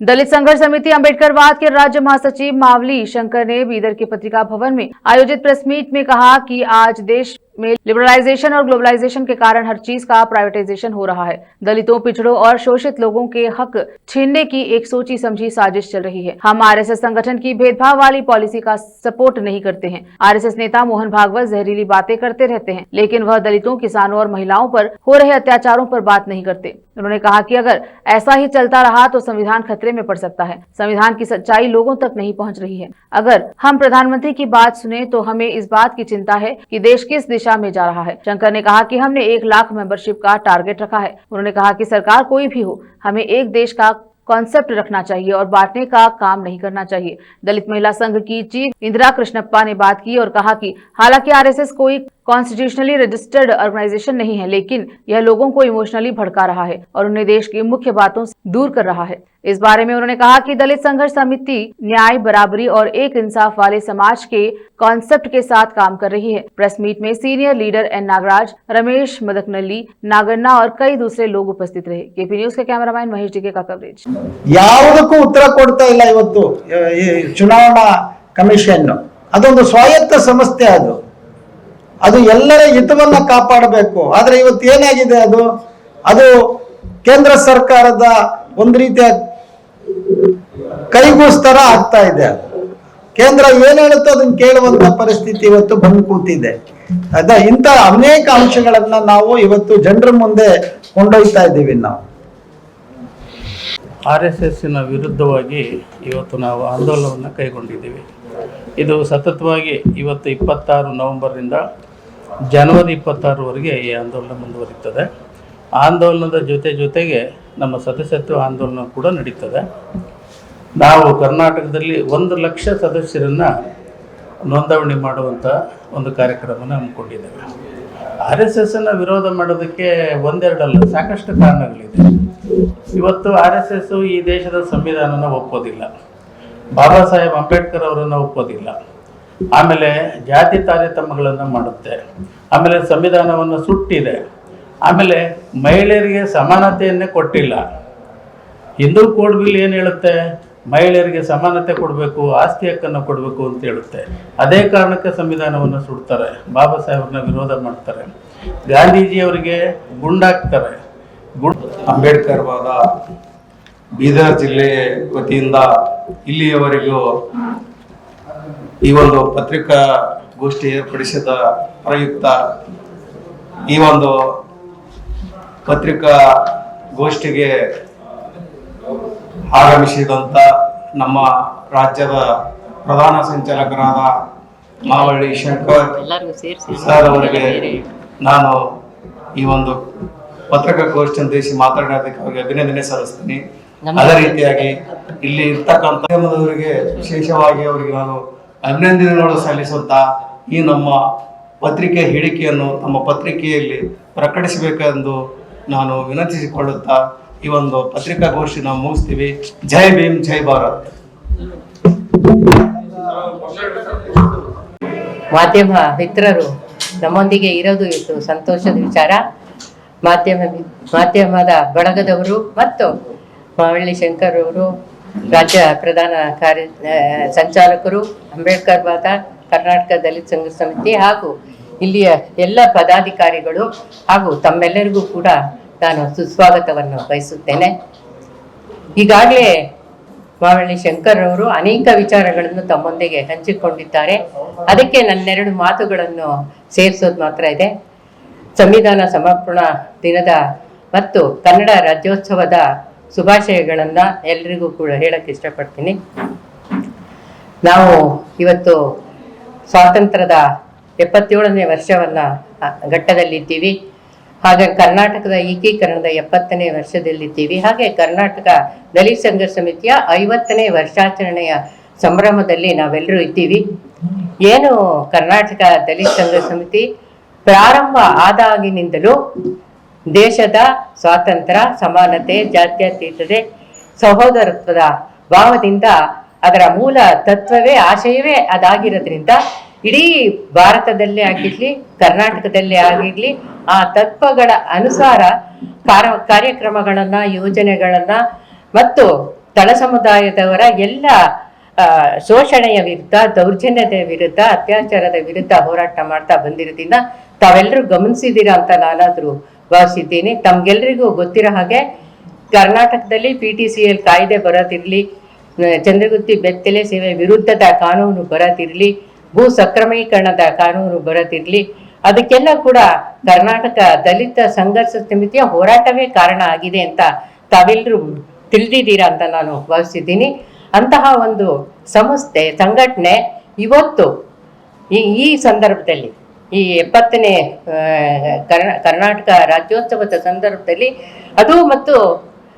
दलित संघर्ष समिति अम्बेडकरवाद के राज्य महासचिव मावली शंकर ने बीदर के पत्रिका भवन में आयोजित प्रेस मीट में कहा कि आज देश में लिबरलाइजेशन और ग्लोबलाइजेशन के कारण हर चीज का प्राइवेटाइजेशन हो रहा है। दलितों, पिछड़ों और शोषित लोगों के हक छीनने की एक सोची समझी साजिश चल रही है। हम आरएसएस संगठन की भेदभाव वाली पॉलिसी का सपोर्ट नहीं करते हैं। आरएसएस नेता मोहन भागवत जहरीली बातें करते रहते हैं, लेकिन वह दलितों, किसानों और महिलाओं पर हो रहे अत्याचारों पर बात नहीं करते। उन्होंने कहा कि अगर ऐसा ही चलता रहा तो संविधान खतरे में पड़ सकता है। संविधान की सच्चाई लोगों तक नहीं पहुंच रही है। अगर हम प्रधानमंत्री की बात सुने तो हमें इस बात की चिंता है कि देश किस दिशा में जा रहा है। शंकर ने कहा कि हमने 1 लाख मेंबरशिप का टारगेट रखा है। उन्होंने कहा कि सरकार कोई भी हो, हमें एक देश का कॉन्सेप्ट रखना चाहिए और बांटने का काम नहीं करना चाहिए। दलित महिला संघ की चीफ इंदिरा कृष्णप्पा ने बात की और कहा कि हालांकि आरएसएस कोई कॉन्स्टिट्यूशनली रजिस्टर्ड ऑर्गेनाइजेशन नहीं है, लेकिन यह लोगों को इमोशनली भड़का रहा है और उन्हें देश की मुख्य बातों से दूर कर रहा है। इस बारे में उन्होंने कहा कि दलित संघर्ष समिति न्याय, बराबरी और एक इंसाफ वाले समाज के कॉन्सेप्ट के साथ काम कर रही है। प्रेस मीट में senior leader N Nagaraj, Ramesh Madakanalli, Naganna और कई दूसरे लोग उपस्थित रहे। केपी न्यूज के कैमरामैन महेश ಡಿಕೆ का कवरेज। ಯಾವುದಕ್ಕೂ ಉತ್ತರ ಕೊಡ್ತಾ ಇಲ್ಲ ಇವತ್ತು ಈ ಚುನಾವಣಾ ಕಮಿಷನ್ ಅದೊಂದು ಸ್ವಾಯತ್ತ ಸಂಸ್ಥೆ, ಅದು ಎಲ್ಲರ ಹಿತವನ್ನ ಕಾಪಾಡಬೇಕು. ಆದ್ರೆ ಇವತ್ತು ಏನಾಗಿದೆ, ಅದು ಕೇಂದ್ರ ಸರ್ಕಾರದ ಒಂದು ರೀತಿಯ ಕೈಗೂಸ್ತರ ಆಗ್ತಾ ಇದೆ. ಕೇಂದ್ರ ಏನ್ ಹೇಳುತ್ತೋ ಅದನ್ನ ಕೇಳುವಂತ ಪರಿಸ್ಥಿತಿ ಇವತ್ತು ಬಂದು ಕೂತಿದೆ. ಇಂಥ ಅನೇಕ ಅಂಶಗಳನ್ನ ನಾವು ಇವತ್ತು ಜನರ ಮುಂದೆ ಕೊಂಡೊಯ್ತಾ ಇದ್ದೀವಿ. ನಾವು ಆರ್ಎಸ್ಎಸ್ಸಿನ ವಿರುದ್ಧವಾಗಿ ಇವತ್ತು ನಾವು ಆಂದೋಲನವನ್ನು ಕೈಗೊಂಡಿದ್ದೀವಿ. ಇದು ಸತತವಾಗಿ ಇವತ್ತು 26 ನವೆಂಬರ್ನಿಂದ ಜನವರಿ 26ರವರೆಗೆ ಈ ಆಂದೋಲನ ಮುಂದುವರಿಯುತ್ತದೆ. ಆಂದೋಲನದ ಜೊತೆಗೆ ನಮ್ಮ ಸದಸ್ಯತ್ವ ಆಂದೋಲನ ಕೂಡ ನಡೀತದೆ. ನಾವು ಕರ್ನಾಟಕದಲ್ಲಿ 1 ಲಕ್ಷ ಸದಸ್ಯರನ್ನು ನೋಂದಣಿ ಮಾಡುವಂಥ ಒಂದು ಕಾರ್ಯಕ್ರಮನ ಹಮ್ಮಿಕೊಂಡಿದ್ದೇವೆ. ಆರ್ಎಸ್ಎಸ್ಸನ್ನು ವಿರೋಧ ಮಾಡೋದಕ್ಕೆ ಒಂದೆರಡಲ್ಲ, ಸಾಕಷ್ಟು ಕಾರಣಗಳಿದೆ. ಇವತ್ತು ಆರ್ಎಸ್ಎಸ್ಸು ಈ ದೇಶದ ಸಂವಿಧಾನನ ಒಪ್ಪೋದಿಲ್ಲ, ಬಾಬಾ ಸಾಹೇಬ್ ಅಂಬೇಡ್ಕರ್ ಅವರನ್ನು ಒಪ್ಪೋದಿಲ್ಲ, ಆಮೇಲೆ ಜಾತಿ ತಾರತಮ್ಯಗಳನ್ನು ಮಾಡುತ್ತೆ, ಆಮೇಲೆ ಸಂವಿಧಾನವನ್ನು ಸುಟ್ಟಿದೆ, ಆಮೇಲೆ ಮಹಿಳೆಯರಿಗೆ ಸಮಾನತೆಯನ್ನೇ ಕೊಟ್ಟಿಲ್ಲ. ಹಿಂದೂ ಕೋಡ್ ಬಿಲ್ ಏನು ಹೇಳುತ್ತೆ, ಮಹಿಳೆಯರಿಗೆ ಸಮಾನತೆ ಕೊಡಬೇಕು, ಆಸ್ತಿ ಹಕ್ಕನ್ನು ಕೊಡಬೇಕು ಅಂತ ಹೇಳುತ್ತೆ. ಅದೇ ಕಾರಣಕ್ಕೆ ಸಂವಿಧಾನವನ್ನು ಸುಡ್ತಾರೆ, ಬಾಬಾ ಸಾಹೇಬ್ರನ್ನ ವಿರೋಧ ಮಾಡ್ತಾರೆ, ಗಾಂಧೀಜಿಯವರಿಗೆ ಗುಂಡಾಕ್ತಾರೆ. ಅಂಬೇಡ್ಕರ್ ವಾದ ಬೀದರ್ ಜಿಲ್ಲೆ ವತಿಯಿಂದ ಇಲ್ಲಿಯವರೆಗೂ ಈ ಒಂದು ಪತ್ರಿಕಾಗೋಷ್ಠಿ ಏರ್ಪಡಿಸಿದ ಪ್ರಯುಕ್ತ ಈ ಒಂದು ಪತ್ರಿಕಾಗೋಷ್ಠಿಗೆ ಆಗಮಿಸಿದಂಥ ನಮ್ಮ ರಾಜ್ಯದ ಪ್ರಧಾನ ಸಂಚಾಲಕರಾದ ಮಾವಳ್ಳಿ ಶಂಕರ್ ಸರ್ ಅವರಿಗೆ ನಾನು ಈ ಒಂದು ಪತ್ರಿಕಾಗೋಷ್ಠಿ ಉದ್ದೇಶಿಸಿ ಮಾತನಾಡೋದಕ್ಕೆ ಅವರಿಗೆ ಅಭಿನಂದನೆ ಸಲ್ಲಿಸ್ತೀನಿ. ಅದೇ ರೀತಿಯಾಗಿ ಇಲ್ಲಿ ಇರ್ತಕ್ಕಂಥ ಮಾಧ್ಯಮದವರಿಗೆ ವಿಶೇಷವಾಗಿ ಅವರಿಗೆ ನಾನು ಅಭಿನಂದನೆಗಳು ಸಲ್ಲಿಸುತ್ತಾ ಈ ನಮ್ಮ ಪತ್ರಿಕೆ ಹೇಳಿಕೆಯನ್ನು ನಮ್ಮ ಪತ್ರಿಕೆಯಲ್ಲಿ ಪ್ರಕಟಿಸಬೇಕೆಂದು ನಾನು ವಿನಂತಿಸಿಕೊಳ್ಳುತ್ತಾ ಈ ಒಂದು ಪತ್ರಿಕಾಗೋಷ್ಠಿ ನಾವು ಮುಗಿಸ್ತೀವಿ. ಜೈ ಭೀಮ್, ಜೈ ಭಾರತ್. ಮಾಧ್ಯಮ ಮಿತ್ರರು ನಮ್ಮೊಂದಿಗೆ ಇರೋದು ಇದು ಸಂತೋಷದ ವಿಚಾರ. ಮಾಧ್ಯಮದ ಬಳಗದವರು ಮತ್ತು ಮಾವಳ್ಳಿ ಶಂಕರ್ ಅವರು ರಾಜ್ಯ ಪ್ರಧಾನ ಸಂಚಾಲಕರು, ಅಂಬೇಡ್ಕರ್ ವಾದ ಕರ್ನಾಟಕ ದಲಿತ ಸಂಘರ್ಷ ಸಮಿತಿ ಹಾಗೂ ಇಲ್ಲಿಯ ಎಲ್ಲ ಪದಾಧಿಕಾರಿಗಳು ಹಾಗೂ ತಮ್ಮೆಲ್ಲರಿಗೂ ಕೂಡ ನಾನು ಸುಸ್ವಾಗತವನ್ನು ಬಯಸುತ್ತೇನೆ. ಈಗಾಗಲೇ ಮಾವಳ್ಳಿ ಶಂಕರ್ ಅವರು ಅನೇಕ ವಿಚಾರಗಳನ್ನು ತಮ್ಮೊಂದಿಗೆ ಹಂಚಿಕೊಂಡಿದ್ದಾರೆ. ಅದಕ್ಕೆ ನನ್ನೆರಡು ಮಾತುಗಳನ್ನು ಸೇರಿಸೋದು ಮಾತ್ರ ಇದೆ. ಸಂವಿಧಾನ ಸಮರ್ಪಣಾ ದಿನದ ಮತ್ತು ಕನ್ನಡ ರಾಜ್ಯೋತ್ಸವದ ಶುಭಾಶಯಗಳನ್ನು ಎಲ್ಲರಿಗೂ ಕೂಡ ಹೇಳಕ್ಕೆ ಇಷ್ಟಪಡ್ತೀನಿ. ನಾವು ಇವತ್ತು ಸ್ವಾತಂತ್ರ್ಯದ 77ನೇ ವರ್ಷವನ್ನು ಘಟ್ಟದಲ್ಲಿದ್ದೀವಿ. ಹಾಗೆ ಕರ್ನಾಟಕದ ಏಕೀಕರಣದ 70ನೇ ವರ್ಷದಲ್ಲಿದ್ದೀವಿ. ಹಾಗೆ ಕರ್ನಾಟಕ ದಲಿತ ಸಂಘರ್ಷ ಸಮಿತಿಯ 50ನೇ ವರ್ಷಾಚರಣೆಯ ಸಂಭ್ರಮದಲ್ಲಿ ನಾವೆಲ್ಲರೂ ಇದ್ದೀವಿ. ಏನು ಕರ್ನಾಟಕ ದಲಿತ ಸಂಘರ್ಷ ಸಮಿತಿ ಪ್ರಾರಂಭ ಆದಾಗಿನಿಂದಲೂ ದೇಶದ ಸ್ವಾತಂತ್ರ್ಯ, ಸಮಾನತೆ, ಜಾತ್ಯತೀತತೆ, ಸಹೋದರತ್ವದ ಭಾವದಿಂದ ಅದರ ಮೂಲ ತತ್ವವೇ ಆಶಯವೇ ಅದಾಗಿರೋದ್ರಿಂದ ಇಡೀ ಭಾರತದಲ್ಲೇ ಆಗಿರ್ಲಿ, ಕರ್ನಾಟಕದಲ್ಲೇ ಆಗಿರ್ಲಿ ಆ ತತ್ವಗಳ ಅನುಸಾರ ಕಾರ್ಯಕ್ರಮಗಳನ್ನು, ಯೋಜನೆಗಳನ್ನು ಮತ್ತು ತಳ ಸಮುದಾಯದವರ ಎಲ್ಲ ಶೋಷಣೆಯ ವಿರುದ್ಧ, ದೌರ್ಜನ್ಯದ ವಿರುದ್ಧ, ಅತ್ಯಾಚಾರದ ವಿರುದ್ಧ ಹೋರಾಟ ಮಾಡ್ತಾ ಬಂದಿರೋದ್ರಿಂದ ತಾವೆಲ್ಲರೂ ಗಮನಿಸಿದ್ದೀರಾ ಅಂತ ನಾನಾದರೂ ಭಾವಿಸಿದ್ದೀನಿ. ತಮ್ಗೆಲ್ರಿಗೂ ಗೊತ್ತಿರೋ ಹಾಗೆ ಕರ್ನಾಟಕದಲ್ಲಿ PTCL ಕಾಯ್ದೆ ಬರೋದಿರಲಿ, ಚಂದ್ರಗುತ್ತಿ ಬೆತ್ತಲೆ ಸೇವೆ ವಿರುದ್ಧದ ಕಾನೂನು ಬರೋದಿರಲಿ, ಭೂ ಸಕ್ರಮೀಕರಣದ ಕಾನೂನು ಬರೋದಿರಲಿ, ಅದಕ್ಕೆಲ್ಲ ಕೂಡ ಕರ್ನಾಟಕ ದಲಿತ ಸಂಘರ್ಷ ಸಮಿತಿಯ ಹೋರಾಟವೇ ಕಾರಣ ಆಗಿದೆ ಅಂತ ತಾವೆಲ್ಲರೂ ತಿಳಿದಿದ್ದೀರಾ ಅಂತ ನಾನು ಭಾವಿಸಿದ್ದೀನಿ. ಅಂತಹ ಒಂದು ಸಂಸ್ಥೆ, ಸಂಘಟನೆ ಇವತ್ತು ಈ ಸಂದರ್ಭದಲ್ಲಿ, ಈ 70ನೇ ಕರ್ನಾಟಕ ರಾಜ್ಯೋತ್ಸವದ ಸಂದರ್ಭದಲ್ಲಿ ಅದು ಮತ್ತು